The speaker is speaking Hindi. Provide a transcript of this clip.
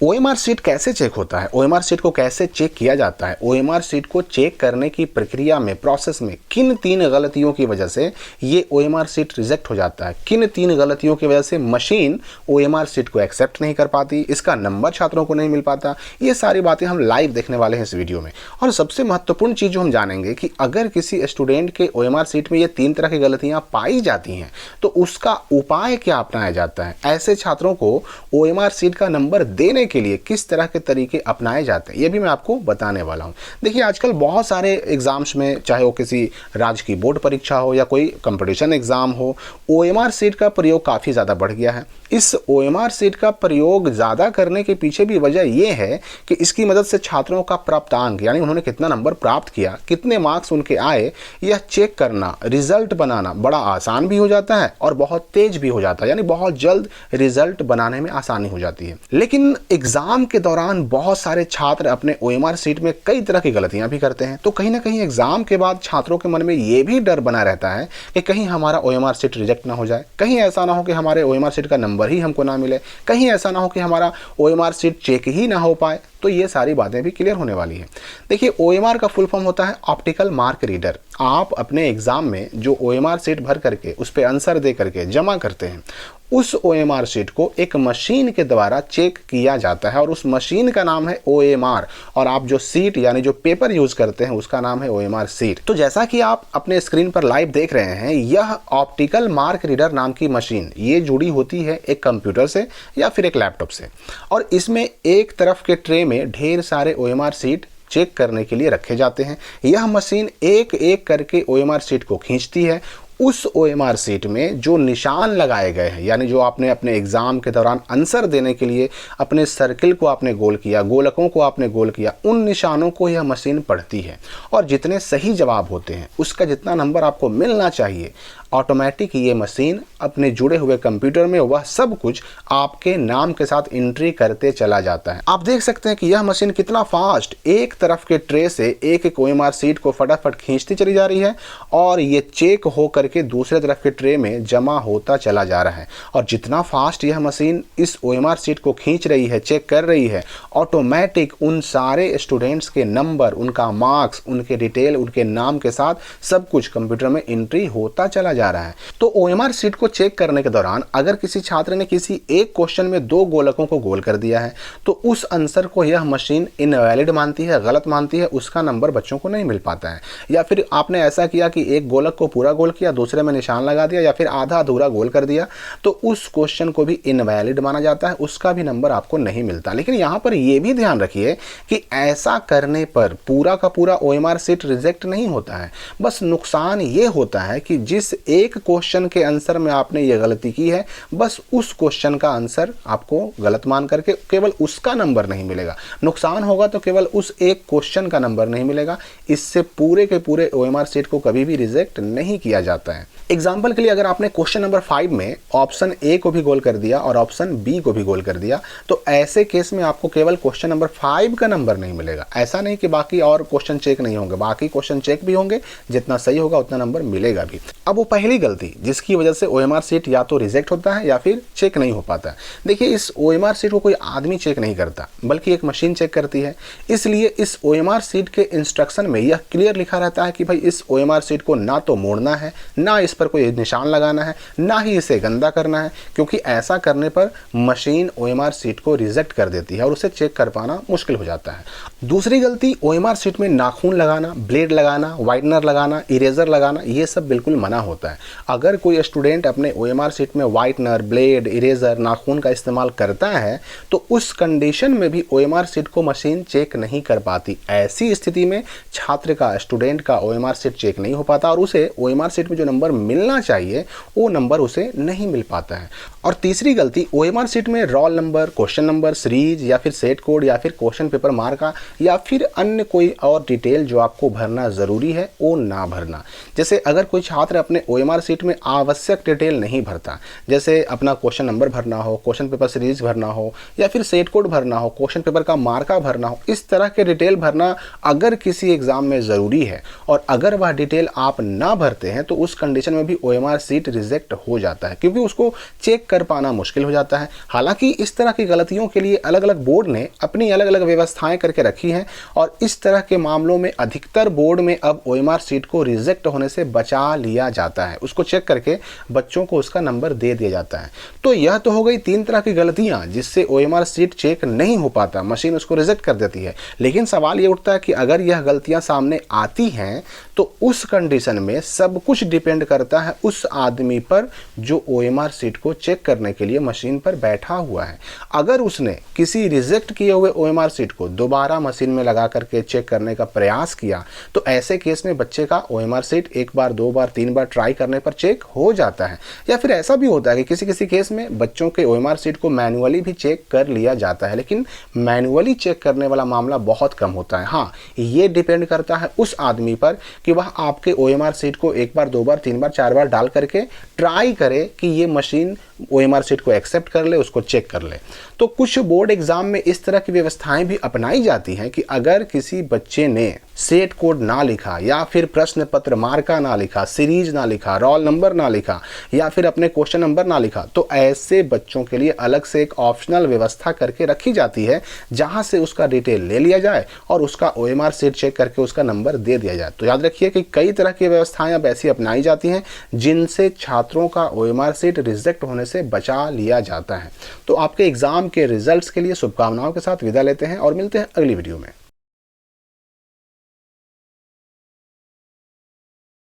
ओएमआर शीट कैसे चेक होता है, ओएमआर शीट को कैसे चेक किया जाता है, ओएमआर शीट को चेक करने की प्रक्रिया में, प्रोसेस में किन 3 गलतियों की वजह से ये ओएमआर शीट रिजेक्ट हो जाता है, किन 3 गलतियों की वजह से मशीन ओएमआर शीट को एक्सेप्ट नहीं कर पाती, इसका नंबर छात्रों को नहीं मिल पाता, ये सारी बातें हम लाइव देखने वाले हैं इस वीडियो में। और सबसे महत्वपूर्ण चीज़ जो हम जानेंगे कि अगर किसी स्टूडेंट के ओएमआर शीट में ये 3 तरह की गलतियाँ पाई जाती हैं तो उसका उपाय क्या अपनाया जाता है, ऐसे छात्रों को ओएमआर शीट का नंबर देने के लिए किस तरह के तरीके अपनाए जाते हैं, ये भी मैं आपको बताने वाला हूं। देखिए आजकल बहुत सारे एग्जाम्स में, चाहे वो किसी राज्य की बोर्ड परीक्षा हो या कोई कंपटीशन एग्जाम हो, ओएमआर शीट का प्रयोग काफ़ी ज़्यादा बढ़ गया है। इस ओएमआर शीट का प्रयोग ज़्यादा करने के पीछे भी वजह यह है कि इसकी मदद से छात्रों का प्राप्तांक, यानी उन्होंने कितना नंबर प्राप्त किया, कितने मार्क्स उनके आए, यह चेक करना, रिजल्ट बनाना बड़ा आसान भी हो जाता है और बहुत तेज भी हो जाता है, यानी बहुत जल्द रिजल्ट बनाने में आसानी हो जाती है। लेकिन एग्जाम के दौरान बहुत सारे छात्र अपने ओएमआर शीट में कई तरह की गलतियां भी करते हैं, तो कहीं ना कहीं एग्जाम के बाद छात्रों के मन में ये भी डर बना रहता है कि कहीं हमारा ओएमआर शीट रिजेक्ट ना हो जाए, कहीं ऐसा ना हो कि हमारे ओएमआर शीट का नंबर ही हमको ना मिले, कहीं ऐसा ना हो कि हमारा ओएमआर शीट चेक ही ना हो पाए। तो ये सारी बातें भी क्लियर होने वाली है। देखिए ओएमआर का फुल फॉर्म होता है ऑप्टिकल मार्क रीडर। आप अपने एग्जाम में जो ओएमआर शीट भर करके उस पर आंसर दे करके जमा करते हैं, उस ओएमआर शीट को एक मशीन के द्वारा चेक किया जाता है और उस मशीन का नाम है ओएमआर, और आप जो सीट यानी जो पेपर यूज करते हैं उसका नाम है ओएमआर सीट। तो जैसा कि आप अपने स्क्रीन पर लाइव देख रहे हैं, यह ऑप्टिकल मार्क रीडर नाम की मशीन ये जुड़ी होती है एक कंप्यूटर से या फिर एक लैपटॉप से, और इसमें एक तरफ के ट्रे में ढेर सारे ओएमआर सीट चेक करने के लिए रखे जाते हैं। यह मशीन एक एक करके ओएमआर सीट को खींचती है। उस ओएमआर सीट में जो निशान लगाए गए हैं, यानी जो आपने अपने एग्जाम के दौरान आंसर देने के लिए अपने सर्किल को आपने गोल किया, गोलकों को आपने गोल किया, उन निशानों को यह मशीन पढ़ती है और जितने सही जवाब होते हैं उसका जितना नंबर आपको मिलना चाहिए, ऑटोमेटिक ये मशीन अपने जुड़े हुए कंप्यूटर में वह सब कुछ आपके नाम के साथ एंट्री करते चला जाता है। आप देख सकते हैं कि यह मशीन कितना फास्ट एक तरफ के ट्रे से एक एक ओएमआर सीट को फटाफट खींचती चली जा रही है और ये चेक हो करके दूसरे तरफ के ट्रे में जमा होता चला जा रहा है। और जितना फास्ट यह मशीन इस ओएमआर सीट को खींच रही है, चेक कर रही है, ऑटोमेटिक उन सारे स्टूडेंट्स के नंबर, उनका मार्क्स, उनके डिटेल, उनके नाम के साथ सब कुछ कंप्यूटर में एंट्री होता चला जा रहा है। तो ओएमआर सीट को चेक करने के दौरान अगर किसी छात्र ने किसी एक क्वेश्चन में 2 गोलकों को गोल कर दिया है तो उस आंसर को यह मशीन इनवैलिड मानती है, गलत मानती है, उसका नंबर बच्चों को नहीं मिल पाता है। या फिर आपने ऐसा किया कि एक गोलक को पूरा गोल किया, दूसरे में निशान लगा दिया, या फिर आधा अधूरा गोल कर दिया, तो उस क्वेश्चन को भी इनवैलिड माना जाता है, उसका भी नंबर आपको नहीं मिलता। लेकिन यहां पर यह भी ध्यान रखिए कि ऐसा करने पर पूरा का पूरा ओएमआर सीट रिजेक्ट नहीं होता है। बस नुकसान यह होता है कि जिस एक क्वेश्चन के आंसर में आपने ये गलती की है, बस उस क्वेश्चन का आंसर आपको गलत मान करके केवल उसका नंबर नहीं मिलेगा। नुकसान होगा तो केवल उस एक क्वेश्चन का नंबर नहीं मिलेगा, इससे पूरे के पूरे ओएमआर सीट को कभी भी रिजेक्ट नहीं किया जाता है। एग्जाम्पल के लिए अगर आपने क्वेश्चन नंबर 5 में ऑप्शन ए को भी गोल कर दिया और ऑप्शन बी को भी गोल कर दिया, तो ऐसे केस में आपको केवल क्वेश्चन नंबर 5 का नंबर नहीं मिलेगा। ऐसा नहीं कि बाकी और क्वेश्चन चेक नहीं होंगे, बाकी क्वेश्चन चेक भी होंगे, जितना सही होगा उतना नंबर मिलेगा भी। अब वो पहली गलती जिसकी वजह से ओएमआर सीट या तो रिजेक्ट होता है या फिर चेक नहीं हो पाता है। देखिए इस ओएमआर सीट को कोई आदमी चेक नहीं करता बल्कि एक मशीन चेक करती है। इसलिए इस ओएमआर सीट के इंस्ट्रक्शन में यह क्लियर लिखा रहता है कि भाई इस ओएमआर सीट को ना तो मोड़ना है, ना इस पर कोई निशान लगाना है, ना ही इसे गंदा करना है, क्योंकि ऐसा करने पर मशीन ओएमआर सीट को रिजेक्ट कर देती है और उसे चेक कर पाना मुश्किल हो जाता है। दूसरी गलती, ओएमआर सीट में नाखून लगाना, ब्लेड लगाना, वाइटनर लगाना, इरेजर लगाना, ये सब बिल्कुल मना होता है। अगर कोई स्टूडेंट अपने ओएमआर सीट में वाइटनर, ब्लेड, इरेजर, नाखून का इस्तेमाल करता है तो उस कंडीशन में भी ओएमआर सीट को मशीन चेक नहीं कर पाती। ऐसी स्थिति में छात्र का, स्टूडेंट का ओएमआर सीट चेक नहीं हो पाता और उसे ओएमआर सीट में जो नंबर मिलना चाहिए वो नंबर उसे नहीं मिल पाता है। और तीसरी गलती, ओएमआर सीट में roll number, question number, series या फिर सेट कोड या फिर क्वेश्चन पेपर मार्का या फिर अन्य कोई और डिटेल जो आपको भरना जरूरी है वो ना भरना। जैसे अगर कोई छात्र अपने OMR सीट में आवश्यक डिटेल नहीं भरता, जैसे अपना क्वेश्चन नंबर भरना हो, क्वेश्चन पेपर सीरीज भरना हो, या फिर सेट कोड भरना हो, क्वेश्चन पेपर का मार्का भरना हो, इस तरह के डिटेल भरना अगर किसी एग्जाम में ज़रूरी है और अगर वह डिटेल आप ना भरते हैं तो उस कंडीशन में भी OMR सीट रिजेक्ट हो जाता है, क्योंकि उसको चेक कर पाना मुश्किल हो जाता है। हालांकि इस तरह की गलतियों के लिए अलग अलग बोर्ड ने अपनी अलग अलग व्यवस्थाएं करके रखी हैं और इस तरह के मामलों में अधिकतर बोर्ड में अब OMR सीट को रिजेक्ट होने से बचा लिया जाता है, उसको चेक करके बच्चों को उसका नंबर दे दिया जाता है। तो यह तो हो गई 3 तरह की गलतियां जिससे OMR सीट चेक नहीं हो पाता, मशीन उसको रिजेक्ट कर देती है। लेकिन सवाल ये उठता है कि अगर यह गलतियां सामने आती हैं तो उस कंडीशन में सब कुछ डिपेंड करता है उस आदमी पर जो OMR सीट को चेक करने के लिए मशीन पर बैठा हुआ है। अगर उसने किसी रिजेक्ट किए हुए OMR सीट को दोबारा मशीन में लगा करके चेक करने का प्रयास किया तो ऐसे केस में बच्चे का OMR सीट 1 बार 2 बार 3 बार ट्राई करने पर चेक हो जाता है। या फिर ऐसा भी होता है कि किसी किसी केस में बच्चों के OMR सीट को मैन्युअली भी चेक कर लिया जाता है, लेकिन मैन्युअली चेक करने वाला मामला बहुत कम होता है। हाँ, ये डिपेंड करता है उस आदमी पर कि वह आपके OMR सीट को 1 बार 2 बार 3 बार 4 बार डाल करके ट्राई करे कि ये मशीन OMR सीट को एक्सेप्ट कर ले, उसको चेक कर ले। तो कुछ बोर्ड एग्जाम में इस तरह की व्यवस्थाएं भी अपनाई जाती हैं कि अगर किसी बच्चे ने सेट कोड ना लिखा या फिर प्रश्न पत्र मार्का ना लिखा, सीरीज ना लिखा, रोल नंबर ना लिखा या फिर अपने क्वेश्चन नंबर ना लिखा, तो ऐसे बच्चों के लिए अलग से एक ऑप्शनल व्यवस्था करके रखी जाती है जहां से उसका डिटेल ले लिया जाए और उसका OMR सीट चेक करके उसका नंबर दे दिया जाए। तो याद रखिए कि कई तरह की व्यवस्थाएं अब ऐसी अपनाई जाती हैं जिनसे छात्रों का OMR सीट रिजेक्ट होने से बचा लिया जाता है। तो आपके एग्जाम के रिजल्ट्स के लिए शुभकामनाओं के साथ विदा लेते हैं और मिलते हैं अगली वीडियो में।